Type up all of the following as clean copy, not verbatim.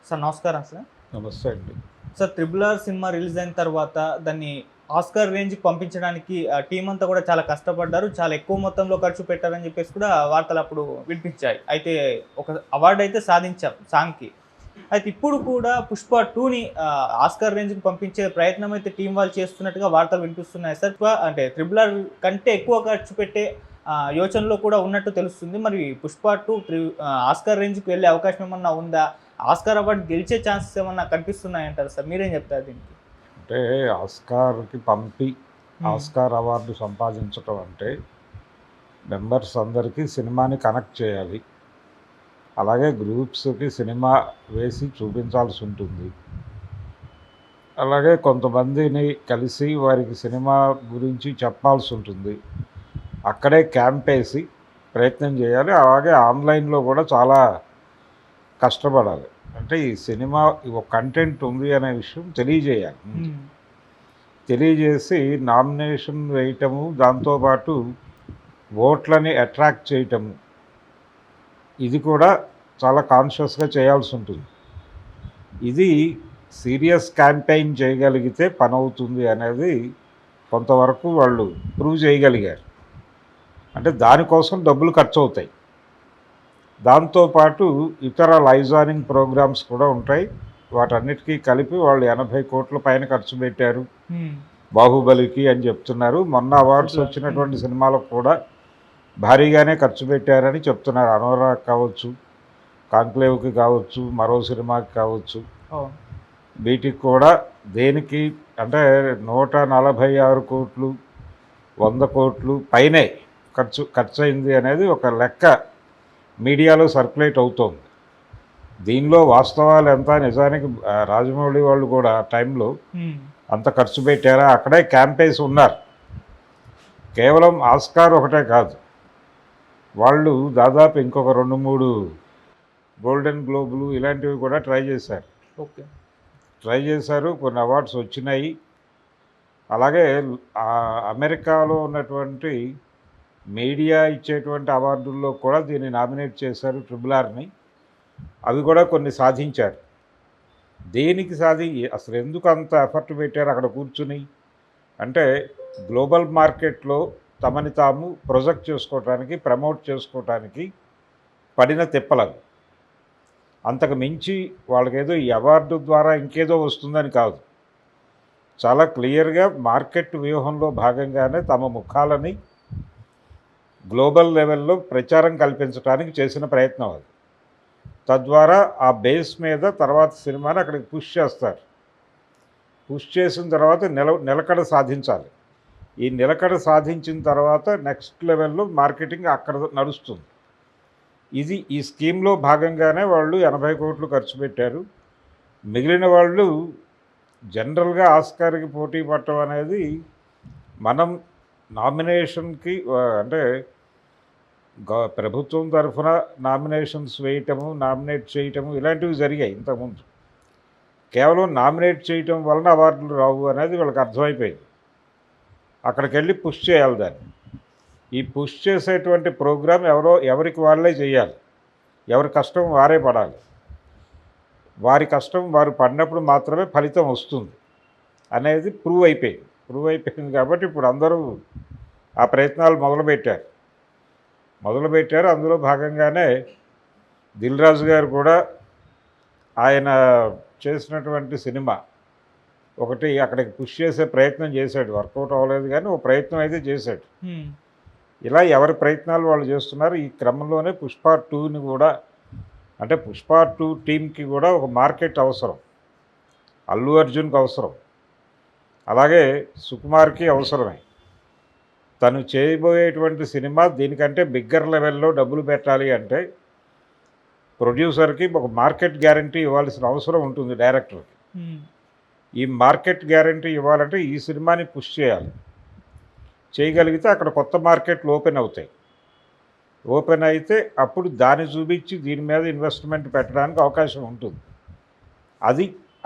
Sir నమస్కారం sir. నమస్తే అండి. Sir 'triple R' cinema release అయిన తర్వాత దాన్ని ఆస్కార్ రేంజ్‌కి పంపించడానికి టీమ్ అంతా కూడా చాలా కష్టపడ్డారు. చాలా ఎక్కువ మొత్తంలో ఖర్చు పెట్టారని చెప్పేసి కూడా వార్తలు అప్పుడు వినిపించాయి. అయితే ఒక అవార్డ్ అయితే సాధించాం సాంగ్‌కి. అయితే ఇప్పుడు కూడా 'పుష్ప 2'ని ఆస్కార్ రేంజ్‌కి పంపించే ప్రయత్నం అయితే టీమ్ వాళ్ళు చేస్తున్నట్టుగా వార్తలు వినిపిస్తున్నాయి సార్. అంటే 'ట్రిపుల్ ఆర్' కంటే ఎక్కువ ఖర్చు పెట్టే యోచనలో కూడా ఉన్నట్టు తెలుస్తుంది. మరి 'పుష్ప 2' ఆస్కార్ రేంజ్‌కి వెళ్ళే అవకాశం ఏమన్నా ఉందా? ఆస్కార్ అవార్డ్ గెలిచే ఛాన్సెస్ ఏమన్నా కనిపిస్తున్నాయంటారా సార్? మీరేం చెప్తారు దీనికి? అంటే ఆస్కార్‌కి పంపి ఆస్కార్ అవార్డు సంపాదించటం అంటే మెంబర్స్ అందరికీ సినిమాని కనెక్ట్ చేయాలి. అలాగే గ్రూప్స్‌కి సినిమా వేసి చూపించాల్సి ఉంటుంది. అలాగే కొంతమందిని కలిసి వారికి సినిమా గురించి చెప్పాల్సి ఉంటుంది. అక్కడే క్యాంపేసి ప్రయత్నం చేయాలి. అలాగే ఆన్‌లైన్‌లో కూడా చాలా కష్టపడాలి. అంటే ఈ సినిమా ఒక కంటెంట్ ఉంది అనే విషయం తెలియజేయాలి. తెలియజేసి నామినేషన్ వేయటము, దాంతోపాటు ఓట్లని అట్రాక్ట్ చేయటము, ఇది కూడా చాలా కాన్షియస్గా చేయాల్సి ఉంటుంది. ఇది సీరియస్ క్యాంపెయిన్ చేయగలిగితే పని అవుతుంది అనేది కొంతవరకు వాళ్ళు ప్రూవ్ చేయగలిగారు. అంటే దానికోసం డబ్బులు ఖర్చు అవుతాయి. దాంతోపాటు ఇతర లైజానింగ్ ప్రోగ్రామ్స్ కూడా ఉంటాయి. వాటన్నిటికీ కలిపి వాళ్ళు 80 కోట్ల పైన ఖర్చు పెట్టారు బాహుబలికి అని చెప్తున్నారు. మొన్న అవార్డ్స్ వచ్చినటువంటి సినిమాలకు కూడా భారీగానే ఖర్చు పెట్టారని చెప్తున్నారు. అనురాగ్ కావచ్చు, కాంక్లేవ్కి కావచ్చు, మరో సినిమాకి కావచ్చు, వీటికి కూడా దేనికి అంటే 146 కోట్లు 100 కోట్లు పైనే ఖర్చు అయింది అనేది ఒక లెక్క మీడియాలో సర్క్యులేట్ అవుతోంది. దీనిలో వాస్తవాలు ఎంత, నిజానికి రాజమౌళి వాళ్ళు కూడా ఆ టైంలో అంత ఖర్చు పెట్టారా, అక్కడే క్యాంపేస్ ఉన్నారు. కేవలం ఆస్కార్ ఒకటే కాదు, వాళ్ళు దాదాపు ఇంకొక 2-3 గోల్డెన్ గ్లోబులు ఇలాంటివి కూడా ట్రై చేశారు. కొన్ని అవార్డ్స్ వచ్చినాయి. అలాగే అమెరికాలో ఉన్నటువంటి మీడియా ఇచ్చేటువంటి అవార్డుల్లో కూడా దీన్ని నామినేట్ చేశారు, 'ట్రిపుల్ ఆర్'ని. అవి కూడా కొన్ని సాధించారు. దేనికి అసలు ఎందుకు అంత ఎఫర్ట్ పెట్టారు అక్కడ కూర్చుని అంటే, గ్లోబల్ మార్కెట్లో తమని తాము ప్రొజెక్ట్ చేసుకోవటానికి, ప్రమోట్ చేసుకోవటానికి పడిన తిప్పలవి. అంతకు మించి వాళ్ళకేదో ఈ అవార్డు ద్వారా ఇంకేదో వస్తుందని కాదు. చాలా క్లియర్గా మార్కెట్ వ్యూహంలో భాగంగానే తమ ముఖాలని గ్లోబల్ లెవెల్లో ప్రచారం కల్పించడానికి చేసిన ప్రయత్నం అది. తద్వారా ఆ బేస్ మీద తర్వాత సినిమాని అక్కడికి పుష్ చేస్తారు. పుష్ చేసిన తర్వాత నిలకడ సాధించాలి. ఈ నిలకడ సాధించిన తర్వాత నెక్స్ట్ లెవెల్లో మార్కెటింగ్ అక్కడ నడుస్తుంది. ఇది ఈ స్కీమ్లో భాగంగానే వాళ్ళు 80 కోట్లు ఖర్చు పెట్టారు. మిగిలిన వాళ్ళు జనరల్గా ఆస్కార్కి పోటీ పడటం అనేది మనం నామినేషన్కి అంటే ప్రభుత్వం తరఫున నామినేషన్స్ వేయటము, నామినేట్ చేయటము ఇలాంటివి జరిగాయి ఇంతకుముందు. కేవలం నామినేట్ చేయటం వలన అవార్డులు రావు అనేది వాళ్ళకి అర్థమైపోయింది. అక్కడికి వెళ్ళి పుష్ చేయాలి దాన్ని. ఈ పుష్ చేసేటువంటి ప్రోగ్రాం ఎవరికి వాళ్ళే చేయాలి. ఎవరి కష్టం వారే పడాలి. వారి కష్టం వారు పడినప్పుడు మాత్రమే ఫలితం వస్తుంది అనేది ప్రూవ్ అయిపోయింది. కాబట్టి ఇప్పుడు అందరూ ఆ ప్రయత్నాలు మొదలుపెట్టారు. అందులో భాగంగానే దిల్ రాజు గారు కూడా ఆయన చేసినటువంటి సినిమా ఒకటి అక్కడికి పుష్ చేసే ప్రయత్నం చేశాడు. వర్కౌట్ అవ్వలేదు కానీ ఓ ప్రయత్నం అయితే చేశాడు. ఇలా ఎవరి ప్రయత్నాలు వాళ్ళు చేస్తున్నారు. ఈ క్రమంలోనే 'పుష్ప 2'ని కూడా అంటే 'పుష్ప 2' టీంకి కూడా ఒక మార్కెట్ అవసరం. అల్లు అర్జున్కి అవసరం, అలాగే సుకుమార్కి అవసరమే. తను చేయబోయేటువంటి సినిమా దీనికంటే బిగ్గర్ లెవెల్లో డబ్బులు పెట్టాలి అంటే ప్రొడ్యూసర్కి ఒక మార్కెట్ గ్యారంటీ ఇవ్వాల్సిన అవసరం ఉంటుంది డైరెక్టర్కి. ఈ మార్కెట్ గ్యారంటీ ఇవ్వాలంటే ఈ సినిమాని పుష్ చేయగలిగితే అక్కడ కొత్త మార్కెట్లు ఓపెన్ అయితే అప్పుడు దాన్ని చూపించి దీని మీద ఇన్వెస్ట్మెంట్ పెట్టడానికి అవకాశం ఉంటుంది.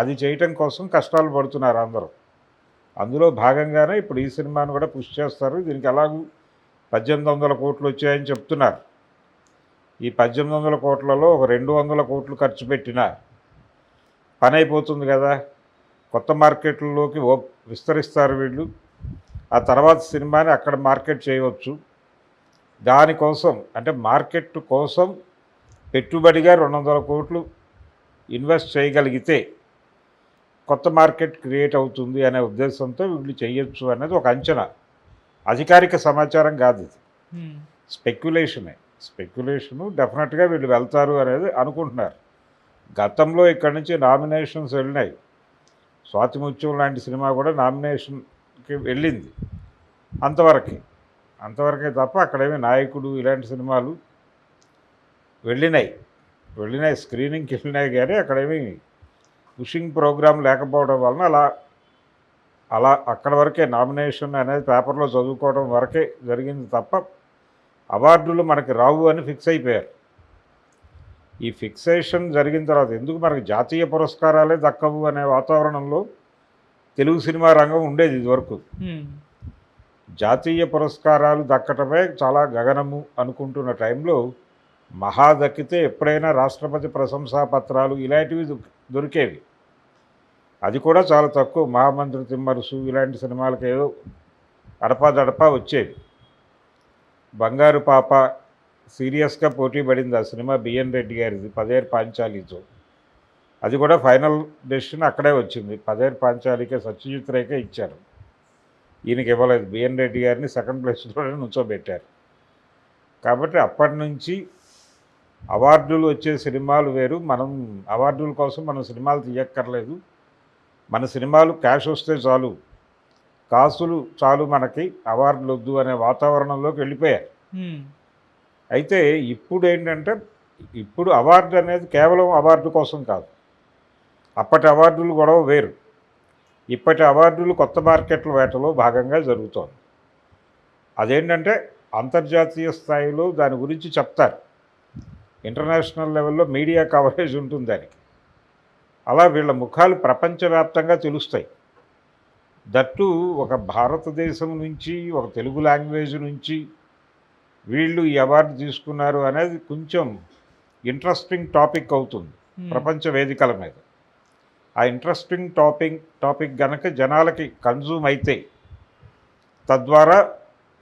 అది చేయటం కోసం కష్టాలు పడుతున్నారు అందరూ. అందులో భాగంగానే ఇప్పుడు ఈ సినిమాను కూడా పుష్ చేస్తారు. దీనికి ఎలాగూ 1800 కోట్లు వచ్చాయని చెప్తున్నారు. ఈ 1800 కోట్లలో ఒక 200 కోట్లు ఖర్చు పెట్టినా పని అయిపోతుంది కదా, కొత్త మార్కెట్లలోకి విస్తరిస్తారు వీళ్ళు. ఆ తర్వాత సినిమాని అక్కడ మార్కెట్ చేయవచ్చు. దానికోసం అంటే మార్కెట్ కోసం పెట్టుబడిగా 200 కోట్లు ఇన్వెస్ట్ చేయగలిగితే కొత్త మార్కెట్ క్రియేట్ అవుతుంది అనే ఉద్దేశంతో వీళ్ళు చేయొచ్చు అనేది ఒక అంచనా. అధికారిక సమాచారం కాదు ఇది, స్పెక్యులేషను. డెఫినెట్గా వీళ్ళు వెళ్తారు అనేది అనుకుంటున్నారు. గతంలో ఇక్కడి నుంచి నామినేషన్స్ వెళ్ళినాయి. స్వాతిముత్యం లాంటి సినిమా కూడా నామినేషన్కి వెళ్ళింది. అంతవరకే తప్ప అక్కడేమి నాయకుడు ఇలాంటి సినిమాలు వెళ్ళినాయి, స్క్రీనింగ్కి వెళ్ళినాయి. కానీ అక్కడేమి పుషింగ్ ప్రోగ్రాం లేకపోవడం వలన అలా అక్కడ వరకే నామినేషన్ అనేది పేపర్లో చదువుకోవడం వరకే జరిగింది తప్ప అవార్డులు మనకి రావు అని ఫిక్స్ అయిపోయారు. ఈ ఫిక్సేషన్ జరిగిన తర్వాత ఎందుకు మనకి జాతీయ పురస్కారాలే దక్కవు అనే వాతావరణంలో తెలుగు సినిమా రంగం ఉండేది ఇదివరకు. జాతీయ పురస్కారాలు దక్కటమే చాలా గగనము అనుకుంటున్న టైంలో మహా దక్కితే ఎప్పుడైనా రాష్ట్రపతి ప్రశంసా పత్రాలు ఇలాంటివి దొరికేవి. అది కూడా చాలా తక్కువ. మహామంత్రి తిమ్మరుసు ఇలాంటి సినిమాలకు ఏదో అడపాదడపా వచ్చేవి. బంగారు పాప సీరియస్గా పోటీ పడింది ఆ సినిమా, బిఎన్ రెడ్డి గారిది, పదేరు పాంచాలితో. అది కూడా ఫైనల్ డెసిషన్ అక్కడే వచ్చింది. పదేరు పాంచాలికే సత్యజిత్ రేఖే ఇచ్చారు, ఈయనకి ఇవ్వలేదు. బిఎన్ రెడ్డి గారిని సెకండ్ ప్లేస్లోనే నుంచోబెట్టారు. కాబట్టి అప్పటి నుంచి అవార్డులు వచ్చే సినిమాలు వేరు. మనం అవార్డుల కోసం మనం సినిమాలు తీయక్కర్లేదు, మన సినిమాలు క్యాష్ వస్తే చాలు, కాసులు చాలు, మనకి అవార్డులు వద్దు అనే వాతావరణంలోకి వెళ్ళిపోయారు. అయితే ఇప్పుడు ఏంటంటే ఇప్పుడు అవార్డు అనేది కేవలం అవార్డు కోసం కాదు. అప్పటి అవార్డులు గొడవ వేరు, ఇప్పటి అవార్డులు కొత్త మార్కెట్ల వేటలో భాగంగా జరుగుతోంది. అదేంటంటే అంతర్జాతీయ స్థాయిలో దాని గురించి చెప్తారు, ఇంటర్నేషనల్ లెవెల్లో మీడియా కవరేజ్ ఉంటుంది దానికి. అలా వీళ్ళ ముఖాలు ప్రపంచవ్యాప్తంగా తెలుస్తాయి. దట్టు ఒక భారతదేశం నుంచి, ఒక తెలుగు లాంగ్వేజ్ నుంచి వీళ్ళు ఈ అవార్డు తీసుకున్నారు అనేది కొంచెం ఇంట్రెస్టింగ్ టాపిక్ అవుతుంది ప్రపంచ వేదికల మీద. ఆ ఇంట్రెస్టింగ్ టాపిక్ గనక జనాలకి కన్జ్యూమ్ అయితే, తద్వారా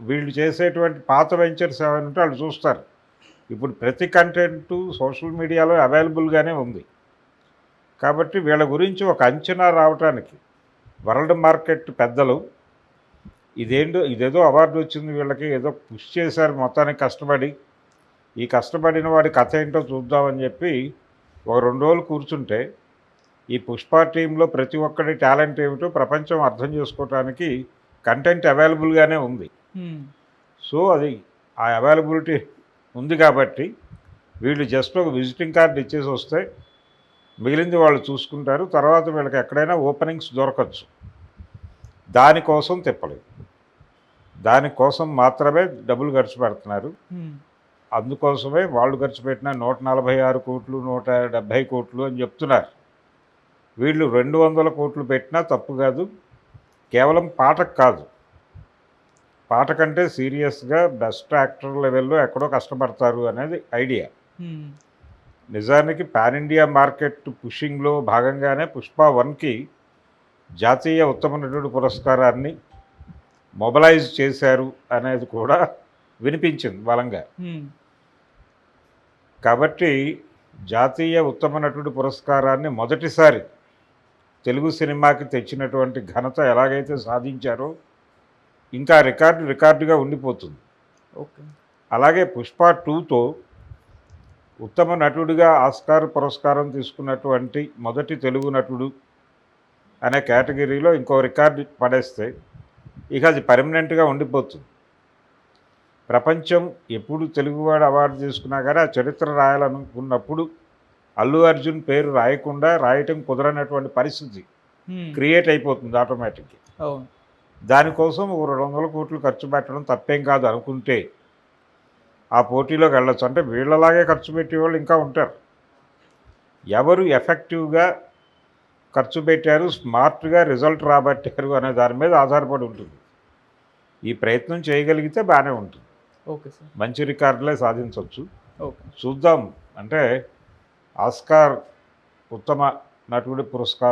వీళ్ళు చేసేటువంటి పాత వెంచర్స్ ఏమైనా ఉంటే వాళ్ళు చూస్తారు. ఇప్పుడు ప్రతి కంటెంటు సోషల్ మీడియాలో అవైలబుల్గానే ఉంది. కాబట్టి వీళ్ళ గురించి ఒక అంచనా రావటానికి వరల్డ్ మార్కెట్ పెద్దలు ఇదేదో అవార్డు వచ్చింది వీళ్ళకి, ఏదో పుష్ చేశారు మొత్తానికి కష్టపడి, ఈ కష్టపడిన వాడి కథ ఏంటో చూద్దామని చెప్పి ఒక 2 రోజులు కూర్చుంటే ఈ పుష్ప టీంలో ప్రతి ఒక్కడి టాలెంట్ ఏమిటో ప్రపంచం అర్థం చేసుకోవటానికి కంటెంట్ అవైలబుల్గానే ఉంది. సో అది ఆ అవైలబిలిటీ ఉంది కాబట్టి వీళ్ళు జస్ట్ ఒక విజిటింగ్ కార్డు ఇచ్చేసి వస్తే మిగిలింది వాళ్ళు చూసుకుంటారు. తర్వాత వీళ్ళకి ఎక్కడైనా ఓపెనింగ్స్ దొరకచ్చు. దానికోసం తిప్పలేదు, దానికోసం మాత్రమే డబ్బులు ఖర్చు పెడుతున్నారు. అందుకోసమే వాళ్ళు ఖర్చు పెట్టిన 146 కోట్లు 170 కోట్లు అని చెప్తున్నారు. వీళ్ళు 200 కోట్లు పెట్టినా తప్పు కాదు. కేవలం పాటకు కాదు, పాట కంటే సీరియస్గా బెస్ట్ యాక్టర్ లెవెల్లో ఎక్కడో కష్టపడతారు అనేది ఐడియా. నిజానికి పాన్ ఇండియా మార్కెట్ పుషింగ్లో భాగంగానే పుష్ప 1కి జాతీయ ఉత్తమ నటుడు పురస్కారాన్ని మొబలైజ్ చేశారు అనేది కూడా వినిపించింది బలంగా. కాబట్టి జాతీయ ఉత్తమ నటుడు పురస్కారాన్ని మొదటిసారి తెలుగు సినిమాకి తెచ్చినటువంటి ఘనత ఎలాగైతే సాధించారో ఇంకా రికార్డుగా ఉండిపోతుంది. ఓకే. అలాగే పుష్ప 2తో ఉత్తమ నటుడిగా ఆస్కార్ పురస్కారం తీసుకున్నటువంటి మొదటి తెలుగు నటుడు అనే కేటగిరీలో ఇంకో రికార్డు పడేస్తే ఇక అది పర్మనెంట్గా ఉండిపోతుంది. ప్రపంచం ఎప్పుడు తెలుగువాడు అవార్డు తీసుకున్నా కానీ ఆ చరిత్ర రాయాలనుకున్నప్పుడు అల్లు అర్జున్ పేరు రాయటం కుదరనటువంటి పరిస్థితి క్రియేట్ అయిపోతుంది ఆటోమేటిక్గా. దానికోసం 200 కోట్లు ఖర్చు పెట్టడం తప్పేం కాదు అనుకుంటే ఆ పోటీలోకి వెళ్ళొచ్చు. అంటే వీళ్ళలాగే ఖర్చు పెట్టేవాళ్ళు ఇంకా ఉంటారు. ఎవరు ఎఫెక్టివ్గా ఖర్చు పెట్టారు, స్మార్ట్గా రిజల్ట్ రాబట్టారు అనే దాని మీద ఆధారపడి ఉంటుంది. ఈ ప్రయత్నం చేయగలిగితే బాగానే ఉంటుంది. ఓకే సార్, మంచి రికార్డులే సాధించవచ్చు. ఓకే, చూద్దాం. అంటే ఆస్కార్ ఉత్తమ నటుడి పురస్కారం